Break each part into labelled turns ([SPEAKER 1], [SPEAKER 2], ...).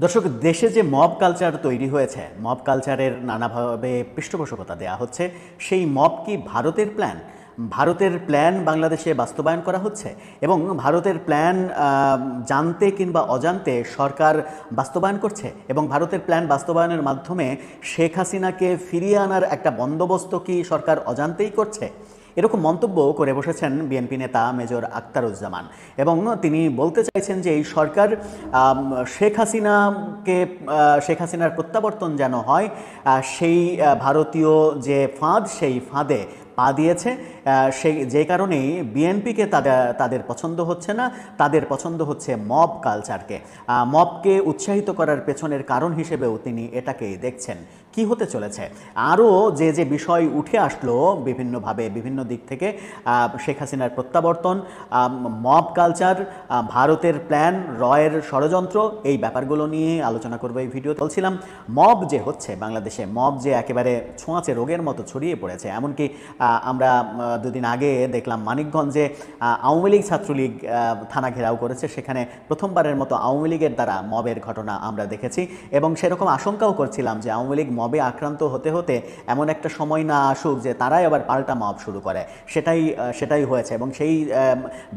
[SPEAKER 1] দর্শক, দেশে যে মব কালচার তৈরি হয়েছে, মব কালচারের নানাভাবে পৃষ্ঠপোষকতা দেয়া হচ্ছে। সেই মব কি ভারতের প্ল্যান? ভারতের প্ল্যান বাংলাদেশে বাস্তবায়ন করা হচ্ছে এবং ভারতের প্ল্যান জানতে কিংবা অজান্তে সরকার বাস্তবায়ন করছে এবং ভারতের প্ল্যান বাস্তবায়নের মাধ্যমে শেখ হাসিনাকে ফিরিয়ে আনার একটা বন্দোবস্ত কি সরকার অজান্তেই করছে? এরকম মন্তব্য করে বসেছেন বিএনপি নেতা মেজর আখতারুজ্জামান এবং তিনি বলতে চাইছেন যে এই সরকার শেখ হাসিনার প্রত্যাবর্তন যেন হয়, সেই ভারতীয় যে ফাঁদ, সেই ফাঁদে পা দিয়েছে। সেই যে কারণেই বিএনপিকে তাদের পছন্দ হচ্ছে না, তাদের পছন্দ হচ্ছে মব কালচারকে। মবকে উৎসাহিত করার পেছনের কারণ হিসেবেও তিনি এটাকেই দেখছেন। কি হতে চলেছে আরও যে যে বিষয় উঠে আসলো বিভিন্নভাবে বিভিন্ন দিক থেকে, শেখ হাসিনার প্রত্যাবর্তন, মব কালচার, ভারতের প্ল্যান, রয়ের ষড়যন্ত্র, এই ব্যাপারগুলো নিয়ে আলোচনা করবো এই ভিডিও। বলছিলাম, মব যে হচ্ছে বাংলাদেশে, মব যে একেবারে ছোঁয়াচে রোগের মতো ছড়িয়ে পড়েছে। এমনকি আমরা দুদিন আগে দেখলাম মানিকগঞ্জে আওয়ামী লীগ ছাত্রলীগ থানা ঘেরাও করেছে। সেখানে প্রথমবারের মতো আওয়ামী লীগের দ্বারা মবের ঘটনা আমরা দেখেছি এবং সেরকম আশঙ্কাও করছিলাম যে আওয়ামী লীগ মবে আক্রান্ত হতে হতে এমন একটা সময় না আসুক যে তারাই আবার পাল্টা মব শুরু করে। সেটাই হয়েছে এবং সেই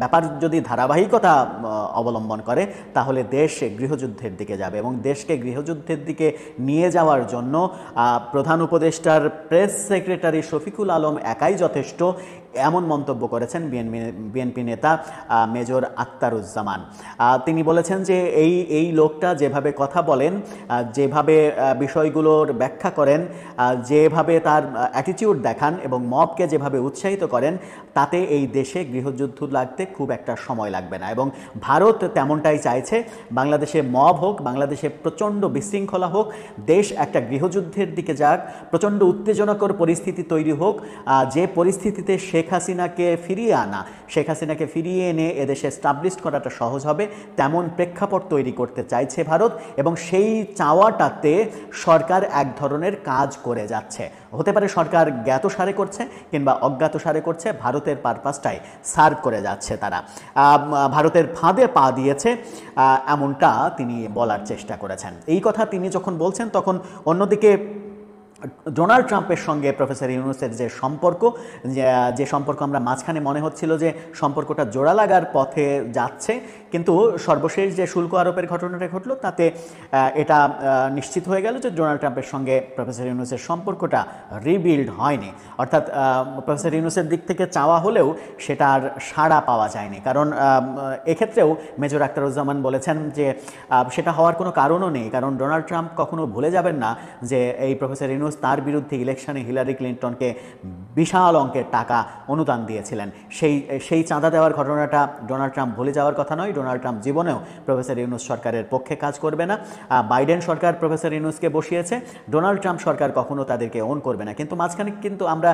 [SPEAKER 1] ব্যাপার যদি ধারাবাহিকতা অবলম্বন করে তাহলে দেশ গৃহযুদ্ধের দিকে যাবে এবং দেশকে গৃহযুদ্ধের দিকে নিয়ে যাওয়ার জন্য প্রধান উপদেষ্টার প্রেস সেক্রেটারি শফিকুল আলম একাই যথেষ্ট, এমন মন্তব্য করেছেন বিএনপি নেতা মেজর আখতারুজ্জামান। তিনি বলেছেন যে এই লোকটা যেভাবে কথা বলেন, যেভাবে বিষয়গুলোর ব্যাখ্যা করেন, যেভাবে তার অ্যাটিটিউড দেখান এবং মবকে যেভাবে উৎসাহিত করেন, তাতে এই দেশে গৃহযুদ্ধ লাগতে খুব একটা সময় লাগবে না এবং ভারত তেমনটাই চাইছে। বাংলাদেশে মব হোক, বাংলাদেশে প্রচণ্ড বিশৃঙ্খলা হোক, দেশ একটা গৃহযুদ্ধের দিকে যাক, প্রচণ্ড উত্তেজনাকর পরিস্থিতি তৈরি হোক, যে পরিস্থিতিতে শেখ হাসিনাকে ফিরিয়ে এনে এদেশে স্টাবলিশ করাটা সহজ হবে, তেমন প্রেক্ষাপট তৈরি করতে চাইছে ভারত এবং সেই চাওয়াটাতে সরকার এক ধরনের কাজ করে যাচ্ছে। হতে পারে সরকার জ্ঞাতসারে করছে কিংবা অজ্ঞাতসারে করছে, ভারতের পারপাসটাই সার্ভ করে যাচ্ছে। তারা ভারতের ফাঁদে পা দিয়েছে, এমনটা তিনি বলার চেষ্টা করেছেন। এই কথা তিনি যখন বলছেন তখন অন্যদিকে ডোনাল্ড ট্রাম্পের সঙ্গে প্রফেসর ইউনূসের যে সম্পর্ক আমরা মাঝখানে মনে হচ্ছিল যে সম্পর্কটা জোড়া লাগার পথে যাচ্ছে, কিন্তু সর্বশেষ যে শুল্ক আরোপের ঘটনাটা ঘটলো তাতে এটা নিশ্চিত হয়ে গেল যে ডোনাল্ড ট্রাম্পের সঙ্গে প্রফেসর ইউনূসের সম্পর্কটা রিবিল্ড হয়নি। অর্থাৎ প্রফেসর ইউনূসের দিক থেকে চাওয়া হলেও সেটার সাড়া পাওয়া যায়নি। কারণ এক্ষেত্রেও মেজর আখতারুজ্জামান বলেছেন যে সেটা হওয়ার কোনো কারণও নেই, কারণ ডোনাল্ড ট্রাম্প কখনো ভুলে যাবেন না যে এই প্রফেসর ইউনূস তার বিরুদ্ধে ইলেকশনে হিলারি ক্লিন্টনকে বিশাল অঙ্কের টাকা অনুদান দিয়েছিলেন। সেই চাঁদা দেওয়ার ঘটনাটা ডোনাল্ড ট্রাম্প ভুলে যাওয়ার কথা নয়। ডোনাল্ড ট্রাম্প জীবনেও প্রফেসর ইউনূস সরকারের পক্ষে কাজ করবে না। বাইডেন সরকার প্রফেসর ইউনূসকে বসিয়েছে, ডোনাল্ড ট্রাম্প সরকার কখনো তাদেরকে ওন করবে না। কিন্তু মাঝখানে কিন্তু আমরা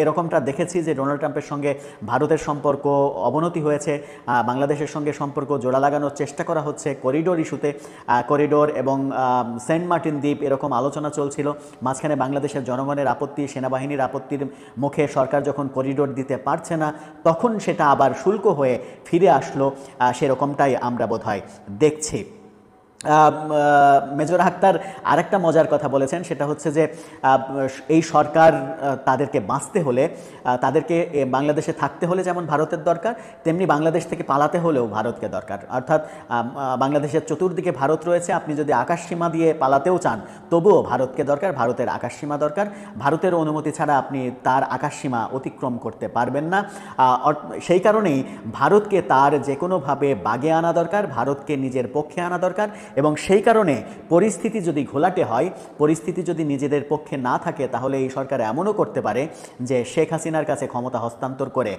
[SPEAKER 1] এরকমটা দেখেছি যে ডোনাল্ড ট্রাম্পের সঙ্গে ভারতের সম্পর্ক অবনতি হয়েছে, বাংলাদেশের সঙ্গে সম্পর্ক জোড়া লাগানোর চেষ্টা করা হচ্ছে করিডোর ইস্যুতে। করিডোর এবং সেন্ট মার্টিন দ্বীপ এরকম আলোচনা চলছিল। মাঝখানে বাংলাদেশের জনগণের আপত্তি, সেনাবাহিনীর আপত্তির মুখে সরকার যখন করিডোর দিতে পারছে না, তখন সেটা আবার শুল্ক হয়ে ফিরে আসলো। সেরকমটাই আমরা বোধহয় দেখছি। মেজর আখতার আরেকটা মজার কথা বলেছেন, সেটা হচ্ছে যে এই সরকার তাদেরকে বাঁচতে হলে, তাদেরকে বাংলাদেশে থাকতে হলে যেমন ভারতের দরকার, তেমনি বাংলাদেশ থেকে পালাতে হলেও ভারতকে দরকার। অর্থাৎ বাংলাদেশের চতুর্দিকে ভারত রয়েছে, আপনি যদি আকাশসীমা দিয়ে পালাতেও চান তবুও ভারতকে দরকার, ভারতের আকাশসীমা দরকার। ভারতের অনুমতি ছাড়া আপনি তার আকাশসীমা অতিক্রম করতে পারবেন না। সেই কারণেই ভারতকে তার যে কোনোভাবে বাগে আনা দরকার, ভারতকে নিজের পক্ষে আনা দরকার এবং সেই কারণে পরিস্থিতি যদি ঘোলাটে হয়, পরিস্থিতি যদি নিজেদের পক্ষে না থাকে, তাহলে এই সরকার এমনও করতে পারে যে শেখ হাসিনার কাছে ক্ষমতা হস্তান্তর করে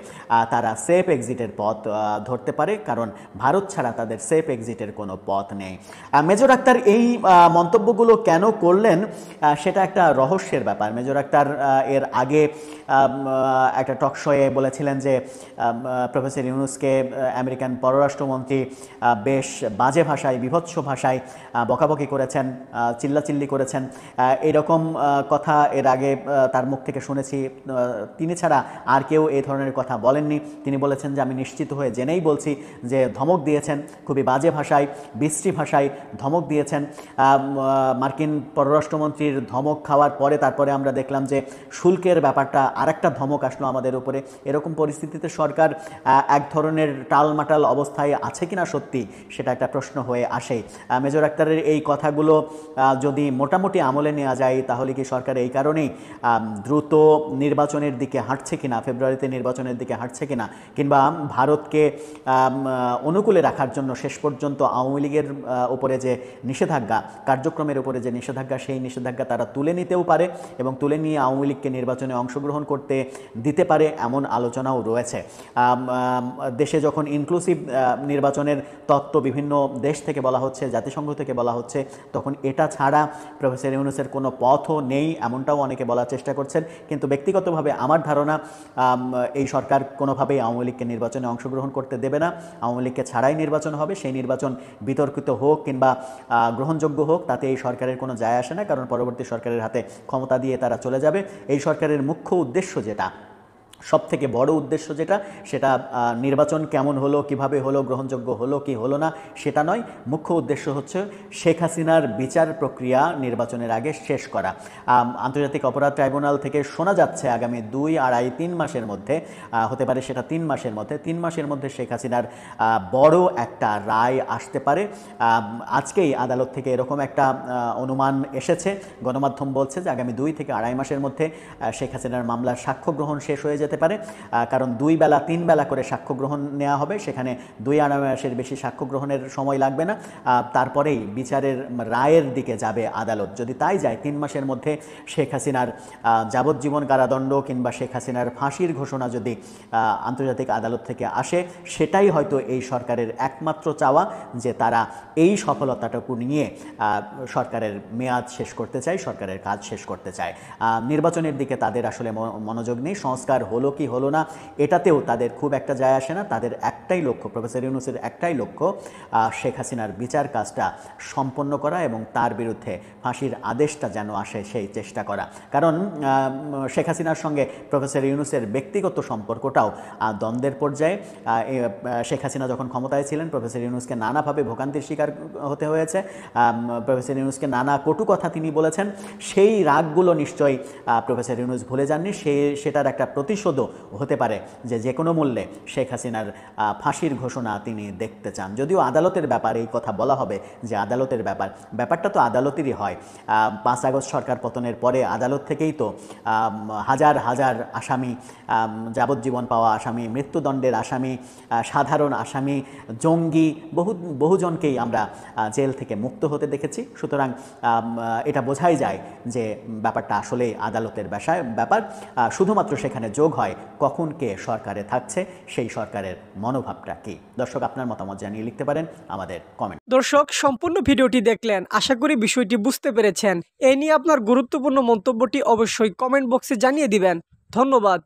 [SPEAKER 1] তারা সেফ এক্সিটের পথ ধরতে পারে, কারণ ভারত ছাড়া তাদের সেফ এক্সিটের কোনো পথ নেই। মেজর আখতার এই মন্তব্যগুলো কেন করলেন সেটা একটা রহস্যের ব্যাপার। মেজর আখতার এর আগে একটা টক শোয়ে বলেছিলেন যে প্রফেসর ইউনূসকে আমেরিকান পররাষ্ট্রমন্ত্রী বেশ বাজে ভাষায়, বিভৎস ভাষায় ভাষায় বকাবকি করেছেন, চিল্লাচিল্লি করেছেন, এরকম কথা এর আগে তার মুখ থেকে শুনেছি। তিনি ছাড়া আর কেউ এই ধরনের কথা বলেননি। তিনি বলেছেন যে আমি নিশ্চিত হয়ে জেনেই বলছি যে ধমক দিয়েছেন, খুবই বাজে ভাষায়, বিশ্রী ভাষায় ধমক দিয়েছেন। মার্কিন পররাষ্ট্রমন্ত্রীর ধমক খাওয়ার পরে তারপরে আমরা দেখলাম যে শুল্কের ব্যাপারটা আরেকটা ধমক আসলো আমাদের উপরে। এরকম পরিস্থিতিতে সরকার এক ধরনের টালমাটাল অবস্থায় আছে কিনা সত্যি, সেটা একটা প্রশ্ন হয়ে আসে। মেজর আক্তারের এই কথাগুলো যদি মোটামুটি আমলে নেওয়া যায় তাহলে কি সরকার এই কারণেই দ্রুত নির্বাচনের দিকে হাঁটছে কিনা, ফেব্রুয়ারিতে নির্বাচনের দিকে হাঁটছে কিনা, কিংবা ভারতকে অনুকূলে রাখার জন্য শেষ পর্যন্ত আওয়ামী লীগের উপরে যে নিষেধাজ্ঞা, কার্যক্রমের উপরে যে নিষেধাজ্ঞা, সেই নিষেধাজ্ঞা তারা তুলে নিতেও পারে এবং তুলে নিয়ে আওয়ামী লীগকে নির্বাচনে অংশগ্রহণ করতে দিতে পারে, এমন আলোচনাও রয়েছে। দেশে যখন ইনক্লুসিভ নির্বাচনের তত্ত্ব বিভিন্ন দেশ থেকে বলা হচ্ছে, জাতিসংঘ থেকে বলা হচ্ছে, তখন এটা ছাড়া প্রফেসর ইউনূসের কোনো পথও নেই, এমনটাও অনেকে বলার চেষ্টা করছেন। কিন্তু ব্যক্তিগতভাবে আমার ধারণা এই সরকার কোনোভাবেই আওয়ামী লীগকে নির্বাচনে অংশগ্রহণ করতে দেবে না। আওয়ামী লীগকে ছাড়াই নির্বাচন হবে, সেই নির্বাচন বিতর্কিত হোক কিংবা গ্রহণযোগ্য হোক, তাতে এই সরকারের কোনো যায় আসে না, কারণ পরবর্তী সরকারের হাতে ক্ষমতা দিয়ে তারা চলে যাবে। এই সরকারের মুখ্য উদ্দেশ্য যেটা, সবথেকে বড় উদ্দেশ্য যেটা, সেটা নির্বাচন কেমন হলো, কিভাবে হলো, গ্রহণযোগ্য হলো কি হলো না সেটা নয়। মুখ্য উদ্দেশ্য হচ্ছে শেখ হাসিনার বিচার প্রক্রিয়া নির্বাচনের আগে শেষ করা। আন্তর্জাতিক অপরাধ ট্রাইব্যুনাল থেকে শোনা যাচ্ছে আগামী 2, 2.5, 3 মাসের মধ্যে, হতে পারে সেটা 3 মাসের মধ্যে, 3 মাসের মধ্যে শেখ হাসিনার বড় একটা রায় আসতে পারে। আজকেই আদালত থেকে এরকম একটা অনুমান এসেছে। গণমাধ্যম বলছে যে আগামী 2 থেকে 2.5 মাসের মধ্যে শেখ হাসিনার মামলার সাক্ষ্য গ্রহণ শেষ হয়ে যেতে পারে, কারণ 2 বেলা 3 বেলা করে সাক্ষ্য গ্রহণ নেওয়া হবে, সেখানে 2-2.5 মাসের বেশি সাক্ষ্য গ্রহণের সময় লাগবে না। তারপরেই বিচারের রায়ের দিকে যাবে আদালত। যদি তাই যায়, 3 মাসের মধ্যে শেখ হাসিনার যাবজ্জীবন কারাদণ্ড কিংবা শেখ হাসিনার ফাঁসির ঘোষণা যদি আন্তর্জাতিক আদালত থেকে আসে, সেটাই হয়তো এই সরকারের একমাত্র চাওয়া, যে তারা এই সফলতাটুকু নিয়ে সরকারের মেয়াদ শেষ করতে চায়, সরকারের কাজ শেষ করতে চায়। নির্বাচনের দিকে তাদের আসলে মনোযোগ নেই। সংস্কার হলো কি হলো না এটাতেও তাদের খুব একটা যায় আসে না। তাদের একটাই লক্ষ্য, প্রফেসর ইউনূসের একটাই লক্ষ্য, শেখ হাসিনার বিচার কাজটা সম্পন্ন করা এবং তার বিরুদ্ধে ফাঁসির আদেশটা যেন আসে সেই চেষ্টা করা। কারণ শেখ হাসিনার সঙ্গে প্রফেসর ইউনূসের ব্যক্তিগত সম্পর্কটাও দ্বন্দ্বের পর্যায়ে। শেখ হাসিনা যখন ক্ষমতায় ছিলেন, প্রফেসর ইউনূসকে নানাভাবে ভোগান্তির শিকার হতে হয়েছে, প্রফেসর ইউনূসকে নানা কটু কথা তিনি বলেছেন। সেই রাগগুলো নিশ্চয়ই প্রফেসর ইউনূস ভুলে যাননি। সেটার একটা প্রতিশোধও হতে পারে যে কোনো মূল্যে শেখ হাসিনার ফাঁসির ঘোষণা তিনি দেখতে চান। যদিও আদালতের ব্যাপারে এই কথা বলা হবে যে আদালতের ব্যাপারটা তো আদালতেরই হয়। 5 আগস্ট সরকার পতনের পরে আদালত থেকেই তো হাজার হাজার আসামি, যাবজ্জীবন পাওয়া আসামি, মৃত্যুদণ্ডের আসামি, সাধারণ আসামি, জঙ্গি, বহুজনকেই আমরা জেল থেকে মুক্ত হতে দেখেছি। সুতরাং এটা বোঝাই যায় যে ব্যাপারটা আসলে আদালতের ব্যাপার। শুধুমাত্র সেখানে যোগ হয় কখন কে সরকারে থাকছে, সেই সরকারের মনোভাবটা কি। দর্শক, আপনার মতামত জানিয়ে লিখতে পারেন আমাদের কমেন্ট।
[SPEAKER 2] দর্শক, সম্পূর্ণ ভিডিওটি দেখলেন, আশা করি বিষয়টি বুঝতে পেরেছেন। এই নিয়ে আপনার গুরুত্বপূর্ণ মন্তব্যটি অবশ্যই কমেন্ট বক্সে জানিয়ে দিবেন। ধন্যবাদ।